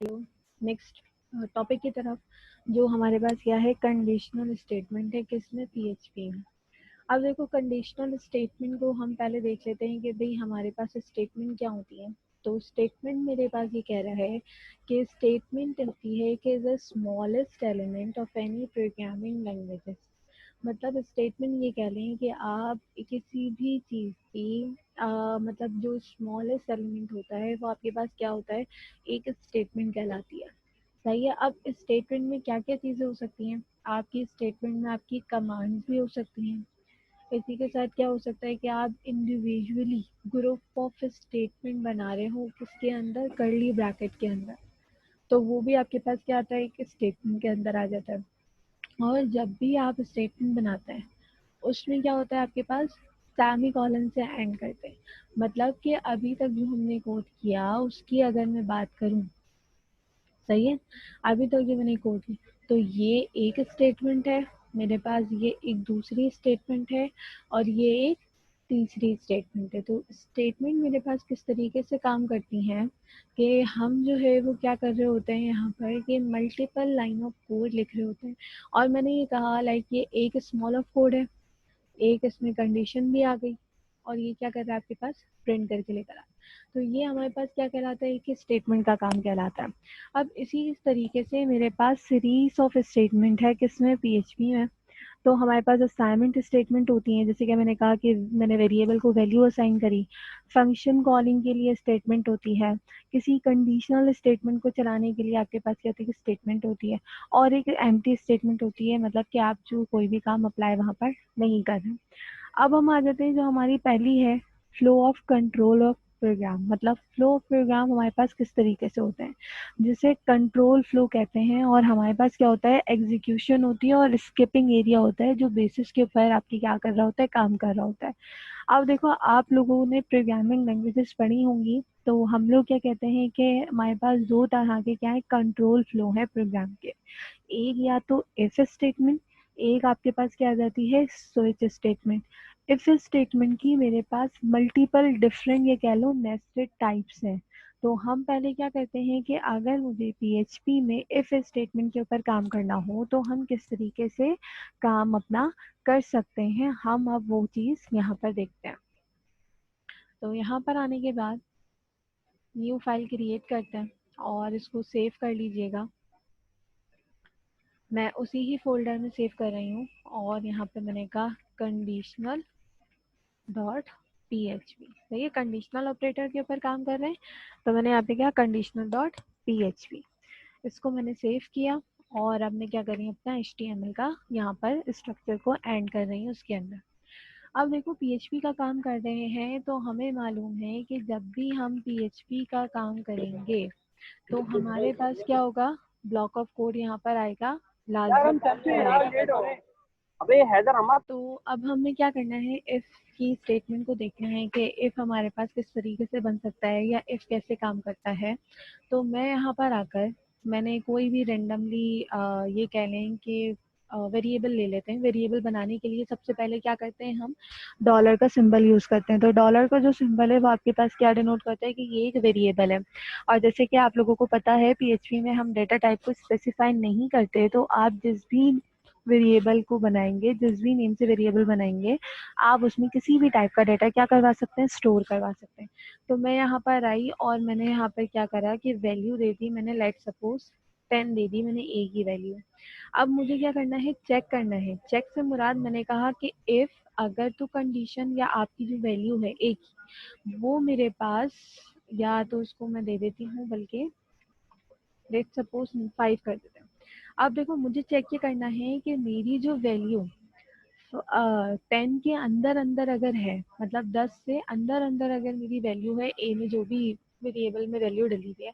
चलो next topic की तरफ। जो हमारे पास क्या है, कंडीशनल स्टेटमेंट है किसमें, पीएचपी में। अब देखो कंडीशनल स्टेटमेंट को हम पहले देख लेते हैं कि भाई हमारे पास स्टेटमेंट क्या होती है। तो स्टेटमेंट मेरे पास ये कह रहा है कि स्टेटमेंट होती है कि the smallest element of any programming languages. मतलब स्टेटमेंट ये कह लें कि आप किसी भी चीज़ की मतलब जो स्मॉलेस्ट एलिमेंट होता है वो आपके पास क्या होता है, एक स्टेटमेंट कहलाती है। सही है। अब इस स्टेटमेंट में क्या क्या चीज़ें हो सकती हैं, आपकी स्टेटमेंट में आपकी कमांड्स भी हो सकती हैं। इसी के साथ क्या हो सकता है कि आप इंडिविजुअली ग्रुप ऑफ स्टेटमेंट बना रहे हो किसके अंदर, कर्ली ब्रैकेट के अंदर। तो वो भी आपके पास क्या आता है, एक स्टेटमेंट के अंदर आ जाता है। और जब भी आप स्टेटमेंट बनाते हैं उसमें क्या होता है आपके पास, सेमी कॉलन से एंड करते हैं। मतलब कि अभी तक जो हमने कोड किया उसकी अगर मैं बात करूं, सही है, अभी तक जो मैंने कोड की, तो ये एक स्टेटमेंट है मेरे पास, ये एक दूसरी स्टेटमेंट है और ये एक तीसरी स्टेटमेंट है। तो स्टेटमेंट मेरे पास किस तरीके से काम करती हैं कि हम जो है वो क्या कर रहे होते हैं यहाँ पर कि मल्टीपल लाइन ऑफ कोड लिख रहे होते हैं। और मैंने ये कहा लाइक ये एक स्मॉल ऑफ कोड है, एक इसमें कंडीशन भी आ गई और ये क्या कर रहा है आपके पास, प्रिंट करके लेकर आ। तो ये हमारे पास क्या कहलाता है कि स्टेटमेंट का काम कहलाता है। अब इसी तरीके से मेरे पास सीरीज ऑफ स्टेटमेंट है किसमें, पीएचपी में। तो हमारे पास असाइनमेंट स्टेटमेंट होती हैं, जैसे कि मैंने कहा कि मैंने वेरिएबल को वैल्यू असाइन करी। फंक्शन कॉलिंग के लिए स्टेटमेंट होती है। किसी कंडीशनल स्टेटमेंट को चलाने के लिए आपके पास क्या होती है, स्टेटमेंट होती है। और एक एम्प्टी स्टेटमेंट होती है, मतलब कि आप जो कोई भी काम अप्लाई वहाँ पर नहीं कर रहे। अब हम आ जाते हैं जो हमारी पहली है, flow of control of program. मतलब फ्लो ऑफ प्रोग्राम हमारे पास किस तरीके से होते हैं, जिसे कंट्रोल फ्लो कहते हैं। और हमारे पास क्या होता है, एग्जीक्यूशन होती है और स्किपिंग एरिया होता है, जो बेसिस के ऊपर आपकी क्या कर रहा होता है, काम कर रहा होता है। अब देखो आप लोगों ने प्रोग्रामिंग लैंग्वेजेस पढ़ी होंगी, तो हम लोग क्या कहते हैं कि हमारे पास दो तरह के क्या है, कंट्रोल फ्लो है प्रोग्राम के। एक या तो इफ स्टेटमेंट, एक आपके पास क्या आ जाती है, स्विच स्टेटमेंट। इफ स्टेटमेंट की मेरे पास मल्टीपल डिफरेंट, ये कह लो नेस्टेड टाइप्स हैं। तो हम पहले क्या करते हैं कि अगर मुझे पीएचपी में इफ स्टेटमेंट के ऊपर काम करना हो तो हम किस तरीके से काम अपना कर सकते हैं, हम अब वो चीज़ यहाँ पर देखते हैं। तो यहाँ पर आने के बाद न्यू फाइल क्रिएट करते हैं और इसको सेव कर लीजिएगा। मैं उसी ही फोल्डर में सेव कर रही हूँ और यहाँ पे मैंने कहा कंडीशनल डॉट पीएचपी। तो ये कंडीशनल ऑपरेटर के ऊपर काम कर रहे हैं, तो मैंने यहाँ पे क्या, कंडीशनल डॉट पीएचपी, इसको मैंने सेव किया। और अब मैं क्या कर रही हूँ, अपना HTML का यहाँ पर स्ट्रक्चर को एंड कर रही हूँ उसके अंदर। अब देखो पीएचपी का काम कर रहे हैं तो हमें मालूम है कि जब भी हम पीएचपी का काम करेंगे तो हमारे पास क्या होगा, ब्लॉक ऑफ कोड यहाँ पर आएगा, लास्ट यार हम चलते हैं यार, लेट हो रहे हैं। अबे हैदर अहमद। तो अब हमें क्या करना है, इफ की स्टेटमेंट को देखना है कि इफ हमारे पास किस तरीके से बन सकता है या इफ कैसे काम करता है। तो मैं यहाँ पर आकर मैंने कोई भी रेंडमली ये कह लें कि वेरिएबल ले लेते हैं। वेरिएबल बनाने के लिए सबसे पहले क्या करते हैं, हम डॉलर का सिंबल यूज करते हैं। तो डॉलर का जो सिंबल है वो आपके पास क्या डिनोट करता है कि ये एक वेरिएबल है। और जैसे कि आप लोगों को पता है पीएचपी में हम डेटा टाइप को स्पेसिफाई नहीं करते, तो आप जिस भी वेरिएबल को बनाएंगे, जिस भी नेम से वेरिएबल बनाएंगे, आप उसमें किसी भी टाइप का डाटा क्या करवा सकते हैं, स्टोर करवा सकते हैं। तो मैं यहाँ पर आई और मैंने यहाँ पर क्या करा कि वैल्यू दे दी मैंने, लेट सपोज 10 दे दी मैंने ए की वैल्यू। अब मुझे क्या करना है, चेक करना है। चेक से मुराद मैंने कहा कि इफ अगर तो कंडीशन या आपकी जो वैल्यू है ए की वो मेरे पास, या तो उसको मैं दे देती हूँ, बल्कि लेट सपोज 5 कर देते हैं। अब देखो मुझे चेक ये करना है कि मेरी जो वैल्यू 10 के अंदर अंदर अगर है, मतलब 10 से अंदर अंदर अगर मेरी वैल्यू है ए में, जो भी वेरिएबल में वैल्यू डली हुई है,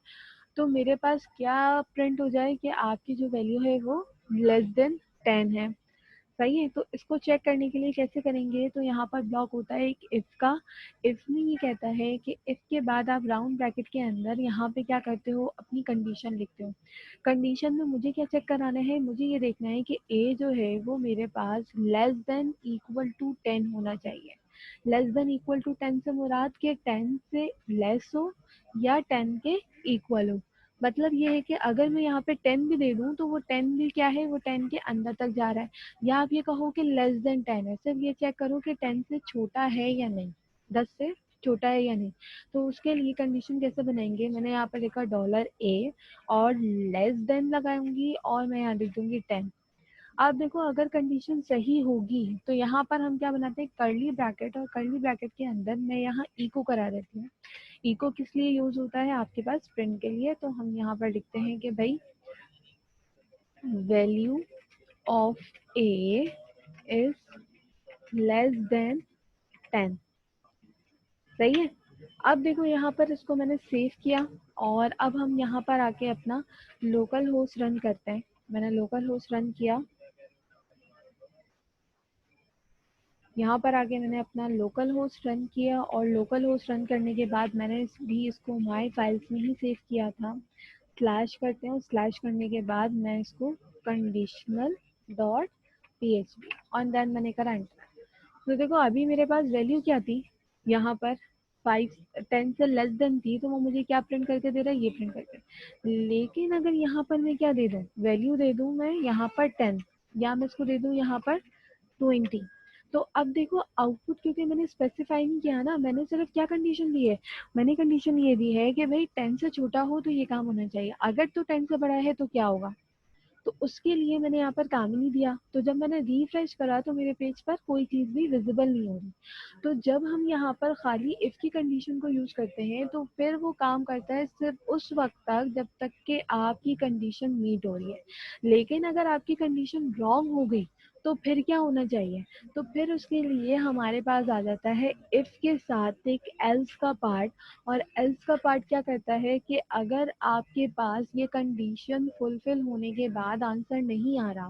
तो मेरे पास क्या प्रिंट हो जाए कि आपकी जो वैल्यू है वो लेस देन 10 है। सही है। तो इसको चेक करने के लिए कैसे करेंगे, तो यहाँ पर ब्लॉक होता है एक इफ का। इफ में ये कहता है कि इफ के बाद आप राउंड ब्रैकेट के अंदर यहाँ पे क्या करते हो, अपनी कंडीशन लिखते हो। कंडीशन में मुझे क्या चेक कराना है, मुझे ये देखना है कि ए जो है वो मेरे पास लेस देन इक्वल टू 10 होना चाहिए। लेस देन इक्वल टू 10 से मुराद के 10 से लेस हो या 10 के इक्वल हो। मतलब ये है कि अगर मैं यहाँ पे 10 भी दे दूँ तो वो 10 भी क्या है, वो 10 के अंदर तक जा रहा है। या आप ये कहो कि लेस देन 10 है, सिर्फ ये चेक करो कि 10 से छोटा है या नहीं, 10 से छोटा है या नहीं। तो उसके लिए कंडीशन कैसे बनाएंगे, मैंने यहाँ पर लिखा $a और लेस देन लगाऊंगी और मैं यहाँ लिख दूंगी 10। अब देखो अगर कंडीशन सही होगी तो यहाँ पर हम क्या बनाते हैं, कर्ली ब्रैकेट, और कर्ली ब्रैकेट के अंदर मैं यहाँ इको करा देती हूँ। इको किस लिए यूज होता है आपके पास, प्रिंट के लिए। तो हम यहाँ पर लिखते हैं कि भाई value of A is less than 10। सही है। अब देखो यहाँ पर इसको मैंने सेव किया और अब हम यहाँ पर आके अपना लोकल होस्ट रन करते हैं। मैंने लोकल होस्ट रन किया, यहाँ पर आके मैंने अपना लोकल होस्ट रन किया और लोकल होस्ट रन करने के बाद मैंने भी इसको माई फाइल्स में ही सेव किया था। स्लैश करते हैं, स्लैश करने के बाद मैं इसको कंडीशनल डॉट php और देन मैंने करा एंटर। तो देखो अभी मेरे पास वैल्यू क्या थी, यहाँ पर 10 से लेस देन थी, तो वो मुझे क्या प्रिंट करके दे रहा है, ये प्रिंट करके। लेकिन अगर यहाँ पर मैं क्या दे दूँ, वैल्यू दे दूँ मैं यहाँ पर 10, या मैं इसको दे दूँ यहाँ पर 20, तो अब देखो आउटपुट क्योंकि मैंने स्पेसिफाई नहीं किया ना, मैंने सिर्फ क्या कंडीशन दी है, मैंने कंडीशन ये दी है कि भाई 10 से छोटा हो तो ये काम होना चाहिए, अगर तो 10 से बड़ा है तो क्या होगा। तो उसके लिए मैंने यहाँ पर काम ही नहीं दिया, तो जब मैंने रिफ्रेश करा तो मेरे पेज पर कोई चीज़ भी विजिबल नहीं हो रही। तो जब हम यहाँ पर खाली इफ की कंडीशन को यूज करते हैं तो फिर वो काम करता है सिर्फ उस वक्त तक जब तक कि आपकी कंडीशन मीट हो रही है। लेकिन अगर आपकी कंडीशन रॉन्ग हो गई तो फिर क्या होना चाहिए, तो फिर उसके लिए हमारे पास आ जाता है इफ के साथ एक एल्स का पार्ट। और एल्स का पार्ट क्या करता है कि अगर आपके पास ये कंडीशन फुलफिल होने के बाद आंसर नहीं आ रहा,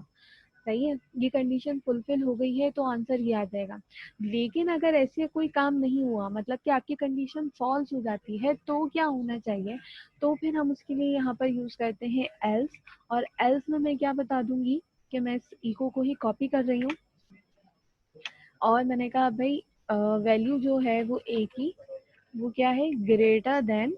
सही है, ये कंडीशन फुलफिल हो गई है तो आंसर ये आ जाएगा। लेकिन अगर ऐसे कोई काम नहीं हुआ, मतलब कि आपकी कंडीशन फॉल्स हो जाती है, तो क्या होना चाहिए, तो फिर हम उसके लिए यहाँ पर यूज करते हैं एल्स। और एल्स में मैं क्या बता दूंगी कि मैं इस इको को ही कॉपी कर रही हूँ और मैंने कहा भाई वैल्यू जो है वो ए की वो क्या है, ग्रेटर देन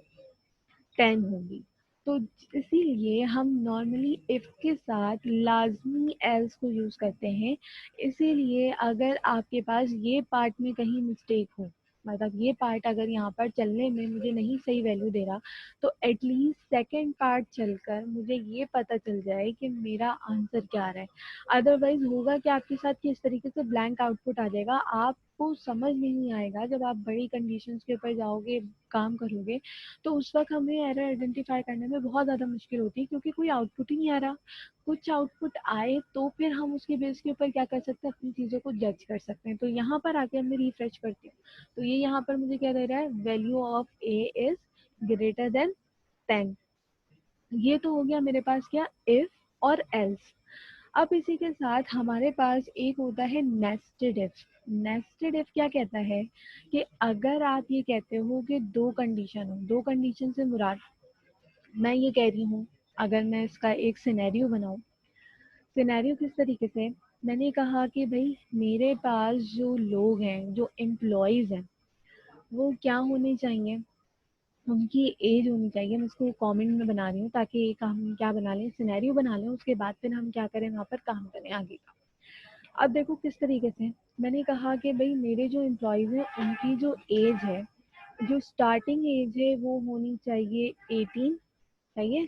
10 होगी। तो इसीलिए हम नॉर्मली इफ के साथ लाजमी एल्स को यूज करते हैं। इसीलिए अगर आपके पास ये पार्ट में कहीं मिस्टेक हो, मतलब ये पार्ट अगर यहाँ पर चलने में मुझे नहीं सही वैल्यू दे रहा, तो एटलीस्ट सेकंड पार्ट चलकर मुझे ये पता चल जाए कि मेरा आंसर क्या आ रहा है। अदरवाइज होगा कि आपके साथ किस तरीके से ब्लैंक आउटपुट आ जाएगा, आपको समझ नहीं आएगा। जब आप बड़ी कंडीशंस के ऊपर जाओगे, काम करोगे, तो उस वक्त हमें एरर आइडेंटिफाई करने में बहुत ज़्यादा मुश्किल होती है, क्योंकि कोई आउटपुट ही नहीं आ रहा। कुछ आउटपुट आए तो फिर हम उसके बेस के ऊपर क्या कर सकते हैं, अपनी चीज़ों को जज कर सकते हैं। तो यहाँ पर आके मैं रिफ्रेश करती हूँ, तो ये यहाँ पर मुझे क्या दे रहा है, value of A is greater than 10। ये तो हो गया मेरे पास क्या, इफ और एल्स। अब इसी के साथ हमारे पास एक होता है नेस्टेड इफ। नेस्टेड इफ क्या कहता है कि अगर आप ये कहते हो कि दो कंडीशन हो, दो कंडीशन से मुराद, मैं ये कह रही हूँ, अगर मैं इसका एक सिनेरियो बनाऊं, सिनेरियो किस तरीके से, मैंने कहा कि भाई मेरे पास जो लोग हैं, जो एम्प्लॉयज हैं, वो क्या होने चाहिए, उनकी एज होनी चाहिए। मैं इसको कमेंट में बना रही हूँ ताकि एक हम क्या बना लें, सिनेरियो बना लें, उसके बाद फिर हम क्या करें, वहाँ पर काम करें आगे का। अब देखो किस तरीके से, मैंने कहा कि भाई मेरे जो एम्प्लॉयज हैं उनकी जो एज है, जो स्टार्टिंग एज है वो होनी चाहिए 18, सही है,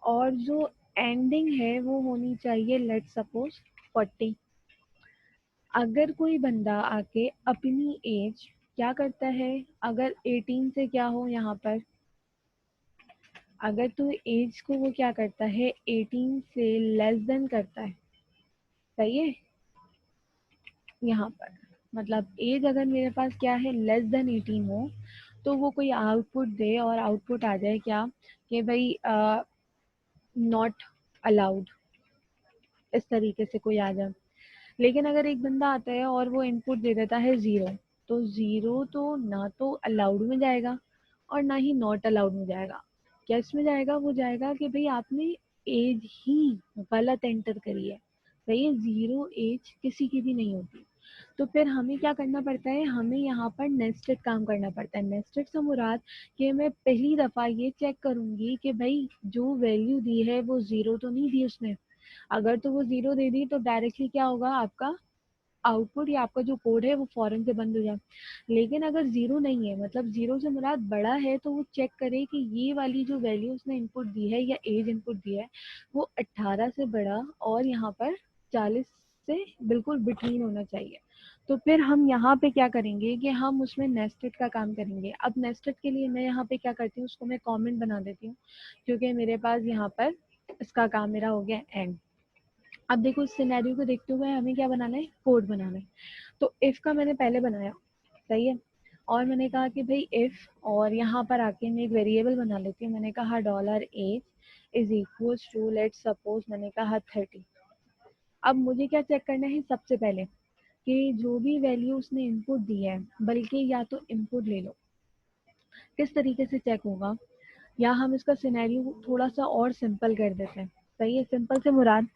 और जो एंडिंग है वो होनी चाहिए लेट सपोज 40। अगर कोई बंदा आके अपनी एज क्या करता है, अगर 18 से क्या हो यहाँ पर, अगर तो एज को वो क्या करता है 18 से लेस देन करता है, सही है, यहाँ पर मतलब एज अगर मेरे पास क्या है लेस देन 18 हो, तो वो कोई आउटपुट दे और आउटपुट आ जाए क्या, कि भाई नॉट अलाउड, इस तरीके से कोई आ जाए। लेकिन अगर एक बंदा आता है और वो इनपुट दे देता है 0, तो 0 तो ना तो अलाउड में जाएगा और ना ही नॉट अलाउड में जाएगा। क्या इसमें जाएगा, वो जाएगा कि भाई आपने एज ही गलत एंटर करी है, सही है, 0 एज किसी की भी नहीं होती। तो फिर हमें क्या करना पड़ता है, हमें यहाँ पर नेस्टेड काम करना पड़ता है। नेस्टेड से मुराद कि मैं पहली दफा ये चेक करूंगी कि भाई जो वैल्यू दी है वो जीरो तो नहीं दी उसने। अगर तो वो जीरो दे दी तो डायरेक्टली क्या होगा, आपका आउटपुट या आपका जो कोड है वो फौरन से बंद हो जाए। लेकिन अगर जीरो नहीं है, मतलब जीरो से मुराद बड़ा है, तो वो चेक करे कि ये वाली जो वैल्यू उसने इनपुट दी है या एज इनपुट दिया है वो 18 से बड़ा और यहाँ पर 40 से बिल्कुल बिटवीन होना चाहिए। तो फिर हम यहाँ पे क्या करेंगे कि हम उसमें नेस्टेड का काम करेंगे। अब नेस्टेड के लिए मैं यहाँ पे क्या करती हूँ, उसको मैं कमेंट बना देती हूँ, क्योंकि मेरे पास यहाँ पर इसका काम मेरा हो गया एंड। अब देखो इस सिनेरियो को देखते हुए हमें क्या बनाना है, कोड बनाना है। तो इफ का मैंने पहले बनाया, सही है। और मैंने कहा कि भाई इफ, और यहाँ पर आके मैं एक वेरिएबल बना लेती हूँ। मैंने कहा dollar age is equal to, let suppose मैंने कहा 30। अब मुझे क्या चेक करना है सबसे पहले, कि जो भी वैल्यू उसने इनपुट दी है, बल्कि या तो इनपुट ले लो, किस तरीके से चेक होगा, या हम इसका सिनेरियो थोड़ा सा और सिंपल कर देते हैं। सही है, सिंपल से मुराद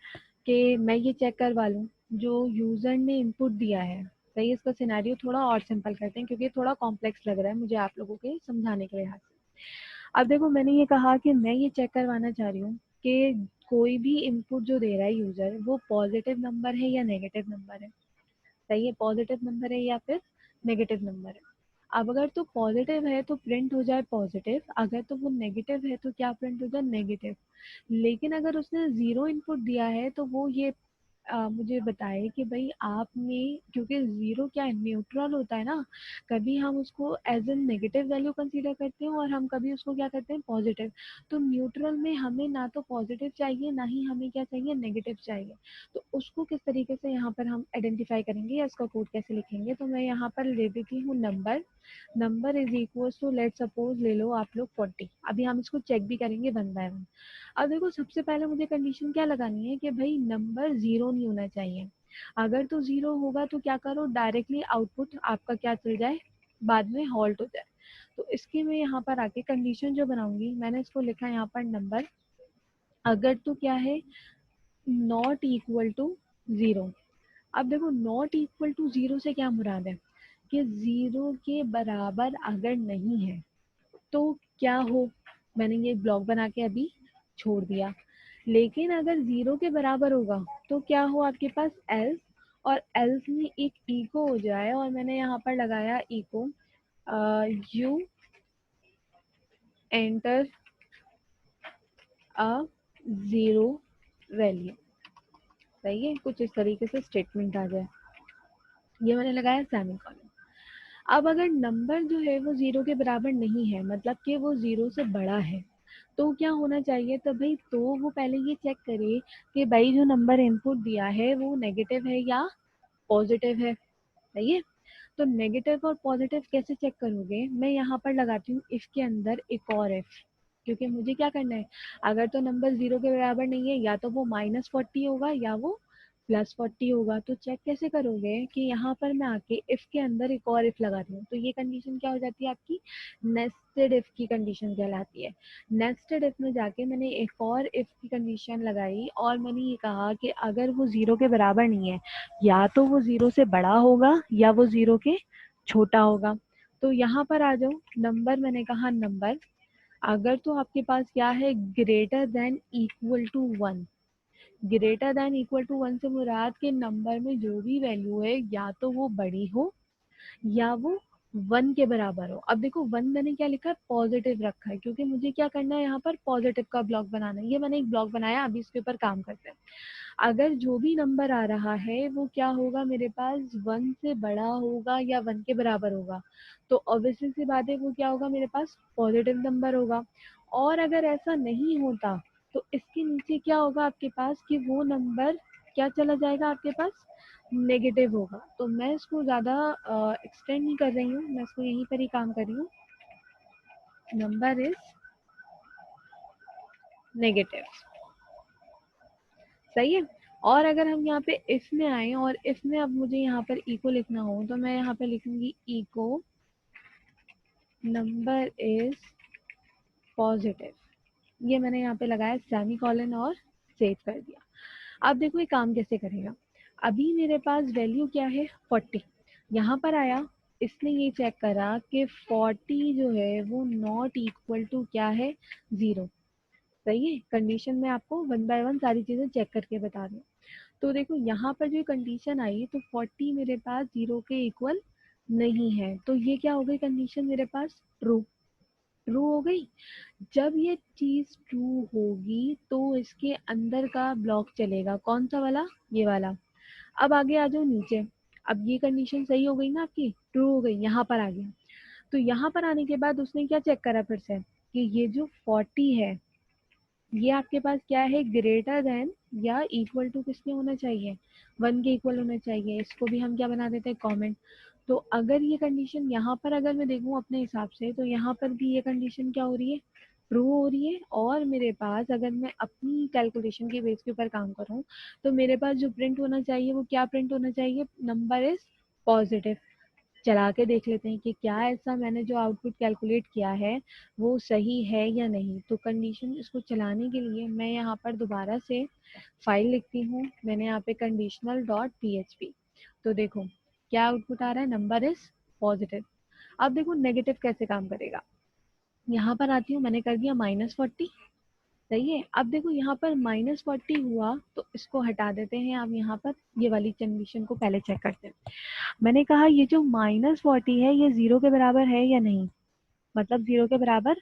कि मैं ये चेक करवा लूँ जो यूजर ने इनपुट दिया है। सही है, इसका सिनेरियो थोड़ा और सिंपल करते हैं क्योंकि थोड़ा कॉम्प्लेक्स लग रहा है मुझे आप लोगों के समझाने के लिहाज से। अब देखो मैंने ये कहा कि मैं ये चेक करवाना चाह रही हूँ कि कोई भी इनपुट जो दे रहा है यूजर, वो पॉजिटिव नंबर है या नेगेटिव नंबर है। सही है, पॉजिटिव नंबर है या फिर नेगेटिव नंबर है। अब अगर तो पॉजिटिव है तो प्रिंट हो जाए पॉजिटिव, अगर तो वो नेगेटिव है तो क्या प्रिंट हो जाए, नेगेटिव। लेकिन अगर उसने जीरो इनपुट दिया है तो वो ये मुझे बताए कि भाई आपने, क्योंकि जीरो क्या है, न्यूट्रल होता है ना, कभी हम उसको as an negative value consider करते हैं और हम कभी उसको क्या करते हैं, पॉजिटिव। तो न्यूट्रल में हमें ना तो पॉजिटिव चाहिए ना ही हमें क्या चाहिए, नेगेटिव चाहिए। तो उसको किस तरीके से यहाँ पर हम आइडेंटिफाई करेंगे या इसका कोड कैसे लिखेंगे, तो मैं यहाँ पर ले देती हूँ number. Number is equal to, let suppose ले लो आप लोग 40। अभी हम इसको चेक भी करेंगे वन बाय वन। अब देखो सबसे पहले मुझे कंडीशन क्या लगानी है कि भाई नंबर जीरो नहीं होना चाहिए। अगर तो जीरो होगा तो क्या करो, डायरेक्टली आउटपुट आपका क्या चल जाए, बाद में हॉल्ट हो जाए। तो इसकी मैं यहाँ पर आके कंडीशन जो बनाऊंगी, मैंने इसको लिखा है यहाँ पर नंबर, अगर तो क्या है, नॉट इक्वल टू जीरो। अब देखो नॉट इक्वल टू जीरो से क्या मुराद है, कि जीरो के बराबर अगर नहीं है तो क्या हो, मैंने ये ब्लॉक बना के अभी छोड़ दिया। लेकिन अगर जीरो के बराबर होगा तो क्या हो आपके पास, एल्स। और एल्स में एक इको हो जाए, और मैंने यहाँ पर लगाया echo, you enter a zero value. सही है, कुछ इस तरीके से स्टेटमेंट आ जाए, ये मैंने लगाया सेमीकोलन। अब अगर नंबर जो है वो जीरो के बराबर नहीं है, मतलब कि वो जीरो से बड़ा है, तो क्या होना चाहिए, तो भाई तो वो पहले ये चेक करे कि भाई जो नंबर इनपुट दिया है वो नेगेटिव है या पॉजिटिव है। सही है, तो नेगेटिव और पॉजिटिव कैसे चेक करोगे, मैं यहाँ पर लगाती हूँ इफ के अंदर एक और इफ, क्योंकि मुझे क्या करना है, अगर तो नंबर जीरो के बराबर नहीं है, या तो वो -40 होगा या वो +40 होगा। तो चेक कैसे करोगे, कि यहाँ पर मैं आके इफ के अंदर एक और इफ लगाती हूँ, तो ये कंडीशन क्या हो जाती है आपकी, नेस्टेड इफ की कंडीशन कहलाती है। नेस्टेड इफ में जाके मैंने एक और इफ की कंडीशन लगाई, और मैंने ये कहा कि अगर वो जीरो के बराबर नहीं है, या तो वो जीरो से बड़ा होगा या वो जीरो के छोटा होगा। तो यहाँ पर आ जाओ, नंबर मैंने कहा नंबर, अगर तो आपके पास क्या है, greater than equal to one. Greater than equal to one से मुराद के नंबर में जो भी वैल्यू है या तो वो बड़ी हो या वो वन के बराबर हो। अब देखो वन मैंने क्या लिखा है, पॉजिटिव रखा है, क्योंकि मुझे क्या करना है, यहाँ पर पॉजिटिव का ब्लॉक बनाना है। ये मैंने एक ब्लॉक बनाया, अभी इसके ऊपर काम करते हैं। अगर जो भी नंबर आ रहा है वो क्या होगा, मेरे पास वन से बड़ा होगा या वन के बराबर होगा, तो ऑब्वियसली सी बात है वो क्या होगा, मेरे पास पॉजिटिव नंबर होगा। और अगर ऐसा नहीं होता तो इसके नीचे क्या होगा आपके पास, कि वो नंबर क्या चला जाएगा आपके पास, नेगेटिव होगा। तो मैं इसको ज़्यादा एक्सटेंड नहीं कर रही हूँ, मैं इसको यहीं पर ही काम कर रही हूँ, नंबर इज नेगेटिव। सही है। और अगर हम यहाँ पे इफ में आए, और इफ में अब मुझे यहाँ पर इको लिखना हो, तो मैं यहाँ पे लिखूंगी इको नंबर इज पॉजिटिव। ये मैंने यहाँ पे लगाया सेमी कॉलन और सेव कर दिया। अब देखो ये काम कैसे करेगा। अभी मेरे पास वैल्यू क्या है 40, यहाँ पर आया, इसने ये चेक करा कि 40 जो है वो नॉट इक्वल टू क्या है 0। सही है, कंडीशन में आपको वन बाय वन सारी चीजें चेक करके बता दूं। तो देखो यहाँ पर जो कंडीशन आई तो 40 मेरे पास 0 के इक्वल नहीं है, तो ये क्या हो गई कंडीशन मेरे पास ट्रू। ट्रू हो गई। जब ये चीज ट्रू होगी तो इसके अंदर का ब्लॉक चलेगा, कौन सा वाला, ये वाला। अब आगे आ जाओ नीचे। अब ये कंडीशन सही हो गई ना आपकी, ट्रू हो गई, यहाँ पर आ गया। तो यहाँ पर आने के बाद उसने क्या चेक करा फिर से कि ये जो 40 है ये आपके पास क्या है, ग्रेटर देन या इक्वल टू किसके होना चाहिए, 1 के इक्वल होना चाहिए। इसको भी हम क्या बना देते हैं, कॉमेंट। तो अगर ये कंडीशन यहाँ पर अगर मैं देखूँ अपने हिसाब से तो यहाँ पर भी ये कंडीशन क्या हो रही है, ट्रू हो रही है। और मेरे पास अगर मैं अपनी कैलकुलेशन के बेस के ऊपर काम करूँ तो मेरे पास जो प्रिंट होना चाहिए वो क्या प्रिंट होना चाहिए, नंबर इज पॉजिटिव। चला के देख लेते हैं कि क्या ऐसा मैंने जो आउटपुट कैलकुलेट किया है वो सही है या नहीं। तो कंडीशन इसको चलाने के लिए मैं यहाँ पर दोबारा से फाइल लिखती हूँ, मैंने यहाँ पे कंडीशनल डॉट php। तो देखो क्या आउटपुट आ रहा है, नंबर इज पॉजिटिव। अब देखो नेगेटिव कैसे काम करेगा, यहाँ पर आती हूँ, मैंने कर दिया -40। सही है, अब देखो यहाँ पर -40 हुआ तो इसको हटा देते हैं। अब यहाँ पर ये वाली कंडीशन को पहले चेक करते हैं। मैंने कहा ये जो -40 है ये 0 के बराबर है या नहीं, मतलब 0 के बराबर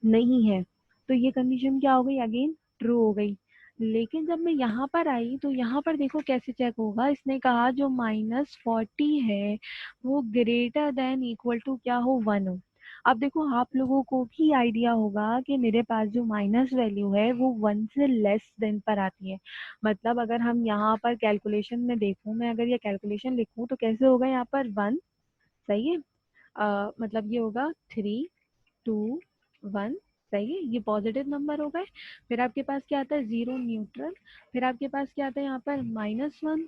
नहीं है। तो ये कंडीशन क्या हो गई, अगेन ट्रू हो गई। लेकिन जब मैं यहाँ पर आई तो यहाँ पर देखो कैसे चेक होगा, इसने कहा जो -40 है वो ग्रेटर देन इक्वल टू क्या हो, 1 हो। अब देखो आप लोगों को भी आइडिया होगा कि मेरे पास जो माइनस वैल्यू है वो 1 से लेस देन पर आती है। मतलब अगर हम यहाँ पर कैलकुलेशन में देखूं, मैं अगर ये कैलकुलेशन लिखूं तो कैसे होगा, यहाँ पर 1। सही है, मतलब ये होगा 3 2 1। सही है, ये पॉजिटिव नंबर हो गए। फिर आपके पास क्या आता है, 0 न्यूट्रल। फिर आपके पास क्या आता है यहाँ पर -1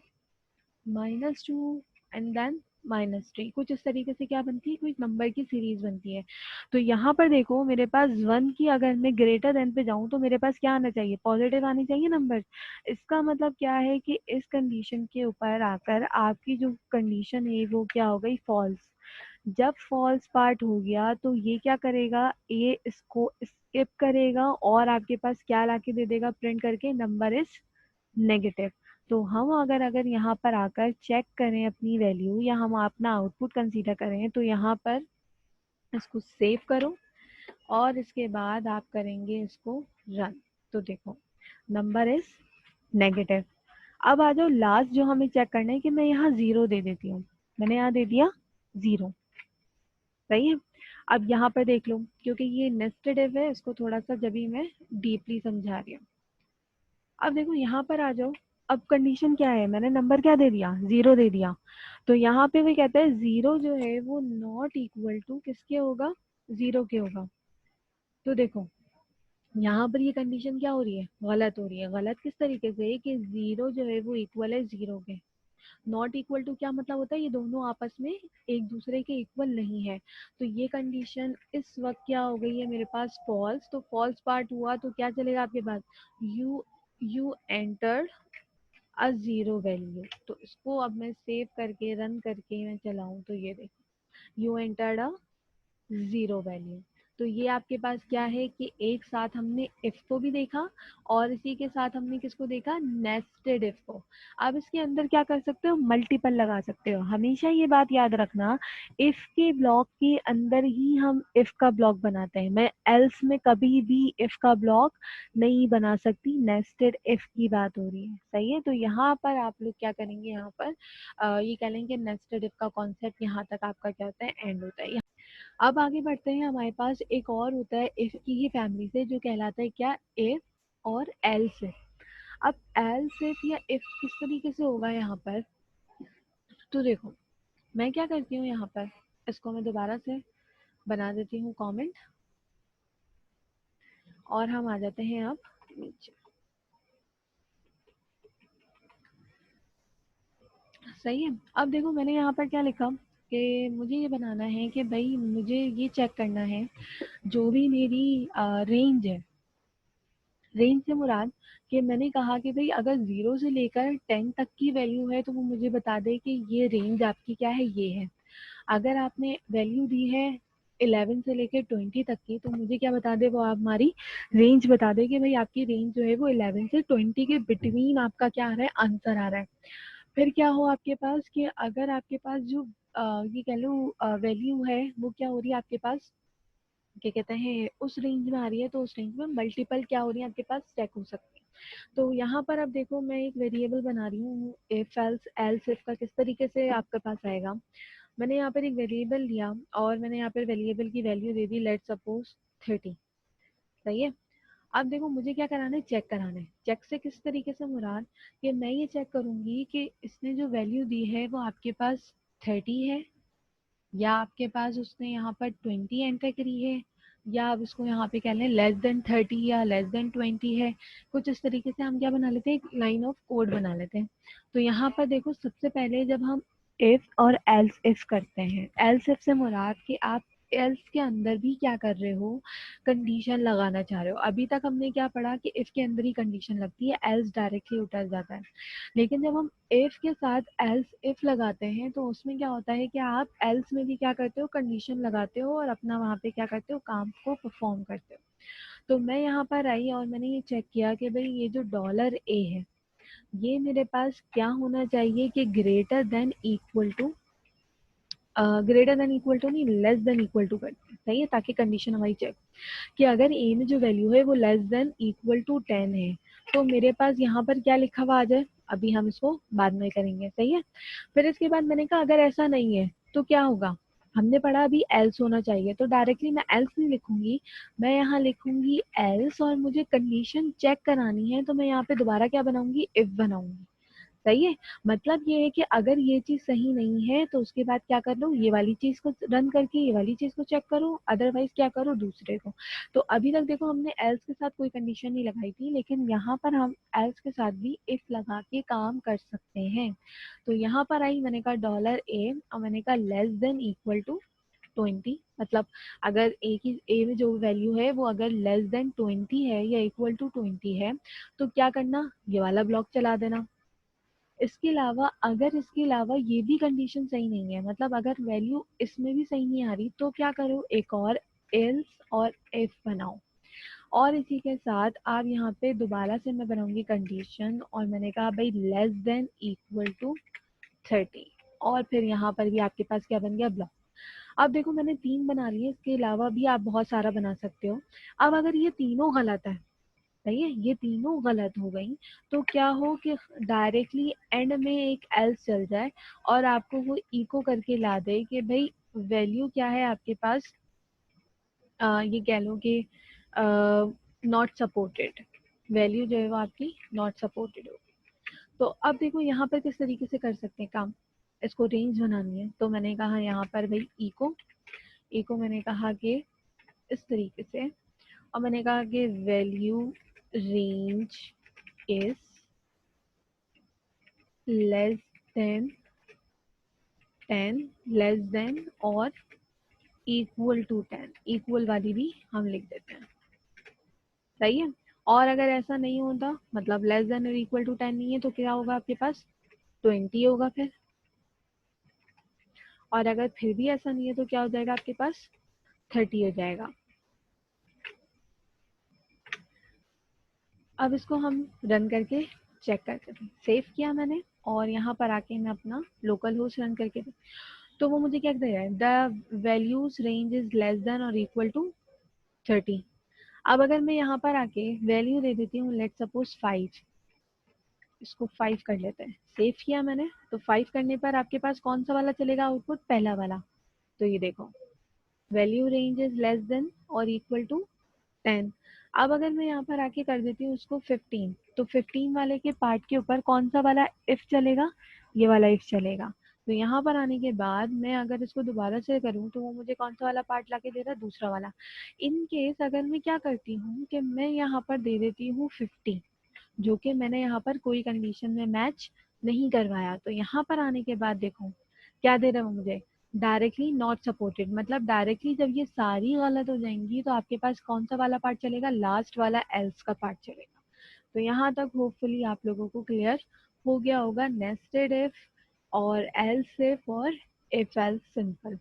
-2 एंड देन -3। कुछ इस तरीके से क्या बनती है, कोई नंबर की सीरीज बनती है। तो यहाँ पर देखो मेरे पास 1 की अगर मैं ग्रेटर देन पे जाऊं तो मेरे पास क्या आना चाहिए, पॉजिटिव आनी चाहिए नंबर। इसका मतलब क्या है कि इस कंडीशन के ऊपर आकर आपकी जो कंडीशन है वो क्या हो गई, फॉल्स। जब फॉल्स पार्ट हो गया तो ये क्या करेगा, ये इसको स्किप करेगा और आपके पास क्या लाके दे देगा, प्रिंट करके नंबर इज नेगेटिव। तो हम अगर अगर यहाँ पर आकर चेक करें अपनी वैल्यू या हम अपना आउटपुट कंसीडर करें तो यहाँ पर इसको सेव करो और इसके बाद आप करेंगे इसको रन। तो देखो नंबर इज नेगेटिव। अब आ जाओ लास्ट जो हमें चेक करना है कि मैं यहाँ 0 दे देती हूँ, मैंने यहाँ दे दिया 0। सही है, अब यहाँ पर देख लो क्योंकि ये नेस्टेड इफ है, इसको थोड़ा सा जब भी मैं डीपली समझा रही हूँ। अब देखो यहाँ पर आ जाओ, अब कंडीशन क्या है, मैंने नंबर क्या दे दिया, 0 दे दिया। तो यहाँ पे वो कहता है 0 जो है वो नॉट इक्वल टू किसके होगा, 0 के होगा। तो देखो यहाँ पर ये कंडीशन क्या हो रही है, गलत हो रही है। गलत किस तरीके से कि 0 जो है वो इक्वल है 0 के। नॉट इक्वल टू क्या मतलब होता है, ये दोनों आपस में एक दूसरे के इक्वल नहीं है। तो ये कंडीशन इस वक्त क्या हो गई है मेरे पास, फॉल्स। तो फॉल्स पार्ट हुआ तो क्या चलेगा आपके पास, यू एंटर अ 0 वैल्यू। तो इसको अब मैं सेव करके रन करके मैं चलाऊं तो ये देखो यू एंटर्ड अ 0 वैल्यू। तो ये आपके पास क्या है कि एक साथ हमने इफ को भी देखा और इसी के साथ हमने किसको देखा, नेस्टेड इफ को। अब इसके अंदर क्या कर सकते हो, मल्टीपल लगा सकते हो। हमेशा ये बात याद रखना, इफ के ब्लॉक के अंदर ही हम इफ का ब्लॉक बनाते हैं, मैं एल्स में कभी भी इफ का ब्लॉक नहीं बना सकती। नेस्टेड इफ की बात हो रही है, सही है। तो यहाँ पर आप लोग क्या करेंगे, यहाँ पर ये कह लेंगे नेस्टेड इफ का कॉन्सेप्ट यहाँ तक आपका क्या होता है, एंड होता है। अब आगे बढ़ते हैं, हमारे पास एक और होता है इफ की ही फैमिली से जो कहलाता है क्या, इफ और एल्स इफ। अब एल्स इफ या इफ किस तरीके से होगा यहाँ पर, तो देखो मैं क्या करती हूँ यहाँ पर, इसको मैं दोबारा से बना देती हूँ कमेंट और हम आ जाते हैं अब नीचे। सही है, अब देखो मैंने यहाँ पर क्या लिखा कि मुझे ये बनाना है कि भाई मुझे ये चेक करना है जो भी मेरी रेंज है, रेंज से मुराद कि मैंने कहा कि भाई अगर 0 से लेकर 10 तक की वैल्यू है तो वो मुझे बता दे कि ये रेंज आपकी क्या है, ये है। अगर आपने वैल्यू दी है 11 से लेकर 20 तक की तो मुझे क्या बता दे, वो आप हमारी रेंज बता दे कि भाई आपकी रेंज जो है वो 11 से 20 के बिटवीन आपका क्या आ रहा है, आंसर आ रहा है। फिर क्या हो आपके पास कि अगर आपके पास जो ये कह लो वैल्यू है वो क्या हो रही है आपके पास, क्या कहते हैं, उस रेंज में आ रही है, तो उस रेंज में मल्टीपल क्या हो रही है आपके पास, चेक हो सकती है। तो यहाँ पर अब देखो मैं एक वेरिएबल बना रही हूँ, इफ एल्स एल्स इफ का किस तरीके से आपके पास आएगा। मैंने यहाँ पर एक वेरिएबल लिया और मैंने यहाँ पर वेरिएबल की वैल्यू दे दी, लेट सपोज 30। सही है। अब देखो मुझे क्या कराना है, चेक कराना है। चेक से किस तरीके से मुराद कि मैं ये चेक करूंगी कि इसने जो वैल्यू दी है वो आपके पास 30 है, या आपके पास उसने यहाँ पर 20 एंटर करी है, या आप इसको यहाँ पे कह लें लेस देन 30 या लेस देन 20 है। कुछ इस तरीके से हम क्या बना लेते हैं, एक लाइन ऑफ कोड बना लेते हैं। तो यहाँ पर देखो सबसे पहले जब हम इफ और एल्स इफ करते हैं, एल्स इफ से मुराद कि आप एल्स के अंदर भी क्या कर रहे हो, कंडीशन लगाना चाह रहे हो। अभी तक हमने क्या पढ़ा कि इफ के अंदर ही कंडीशन लगती है, एल्स डायरेक्टली उतर जाता है। लेकिन जब हम इफ के साथ एल्स इफ लगाते हैं तो उसमें क्या होता है कि आप एल्स में भी क्या करते हो, कंडीशन लगाते हो और अपना वहाँ पे क्या करते हो, काम को परफॉर्म करते हो। तो मैं यहाँ पर आई और मैंने ये चेक किया कि भाई ये जो डॉलर ए है ये मेरे पास क्या होना चाहिए कि greater than equal to, greater than equal to नहीं, लेस देन इक्वल टू करते हैं। सही है, ताकि कंडीशन हमारी चेक कि अगर ए में जो वैल्यू है वो लेस देन इक्वल टू 10 है तो मेरे पास यहाँ पर क्या लिखा हुआ आ जाए। अभी हम इसको बाद में करेंगे। सही है। फिर इसके बाद मैंने कहा अगर ऐसा नहीं है तो क्या होगा, हमने पढ़ा अभी एल्स होना चाहिए, तो डायरेक्टली मैं एल्स नहीं लिखूंगी, मैं यहाँ लिखूंगी एल्स और मुझे कंडीशन चेक करानी है तो मैं यहाँ पे दोबारा क्या बनाऊंगी, इफ बनाऊंगी। सही है। मतलब ये है कि अगर ये चीज सही नहीं है तो उसके बाद क्या कर लो, ये वाली चीज को रन करके ये वाली चीज को चेक करो, अदरवाइज क्या करो, दूसरे को। तो अभी तक देखो हमने एल्स के साथ कोई कंडीशन नहीं लगाई थी, लेकिन यहाँ पर हम एल्स के साथ भी इफ लगा के काम कर सकते हैं। तो यहाँ पर आई, मैंने कहा डॉलर ए और मैंने कहा लेस देन इक्वल टू 20। मतलब अगर ए की, ए में जो वैल्यू है वो अगर लेस देन 20 है या इक्वल टू 20 है तो क्या करना, ये वाला ब्लॉक चला देना। इसके अलावा अगर इसके अलावा ये भी कंडीशन सही नहीं है, मतलब अगर वैल्यू इसमें भी सही नहीं आ रही तो क्या करो, एक और एल्स और इफ बनाओ। और इसी के साथ आप यहाँ पे दोबारा से मैं बनाऊंगी कंडीशन और मैंने कहा भाई लेस देन इक्वल टू 30। और फिर यहाँ पर भी आपके पास क्या बन गया, ब्लॉक। अब देखो मैंने 3 बना लिए, इसके अलावा भी आप बहुत सारा बना सकते हो। अब अगर ये तीनों गलत है, सही है, ये तीनों गलत हो गई, तो क्या हो कि डायरेक्टली एंड में एक एल्स चल जाए और आपको वो इको करके ला दे कि भाई वैल्यू क्या है आपके पास, ये कह लो कि नॉट सपोर्टेड, वैल्यू जो है वो आपकी नॉट सपोर्टेड होगी। तो अब देखो यहाँ पर किस तरीके से कर सकते हैं काम, इसको रेंज बनानी है तो मैंने कहा यहाँ पर भाई इको, इको मैंने कहा कि इस तरीके से, और मैंने कहा कि value range is less than 10, less than और इक्वल टू 10, इक्वल वाली भी हम लिख देते हैं। सही है। और अगर ऐसा नहीं होता, मतलब लेस देन और इक्वल टू 10 नहीं है तो क्या होगा आपके पास, 20 होगा फिर। और अगर फिर भी ऐसा नहीं है तो क्या हो जाएगा आपके पास, 30 हो जाएगा। अब इसको हम रन करके चेक करते थे, सेव किया मैंने और यहाँ पर आके मैं अपना लोकल होस्ट रन करके थे, तो वो मुझे क्या दे रहा है, the values range is less than और इक्वल टू 30। अब अगर मैं यहाँ पर आके वैल्यू दे देती हूँ, लेट सपोज 5, इसको 5 कर लेते हैं, सेव किया मैंने, तो 5 करने पर आपके पास कौन सा वाला चलेगा आउटपुट, पहला वाला। तो ये देखो value range is less than और इक्वल टू 10। अब अगर मैं यहाँ पर आके कर देती हूँ उसको 15, तो 15 वाले के पार्ट के ऊपर कौन सा वाला इफ चलेगा, ये वाला इफ चलेगा। तो यहाँ पर आने के बाद मैं अगर इसको दोबारा से करूँ तो वो मुझे कौन सा वाला पार्ट लाके दे रहा है, दूसरा वाला। इन केस अगर मैं क्या करती हूँ कि मैं यहाँ पर दे देती हूँ 50, जो कि मैंने यहाँ पर कोई कंडीशन में मैच नहीं करवाया, तो यहाँ पर आने के बाद देखो क्या दे रहा है वो मुझे, डायरेक्टली नॉट सपोर्टेड, मतलब डायरेक्टली जब ये सारी गलत हो जाएंगी तो आपके पास कौन सा वाला पार्ट चलेगा, लास्ट वाला एल्स का पार्ट चलेगा। तो यहाँ तक होपफुली आप लोगों को क्लियर हो गया होगा नेस्टेड इफ और एल्स इफ और इफ एल्स सिंपल।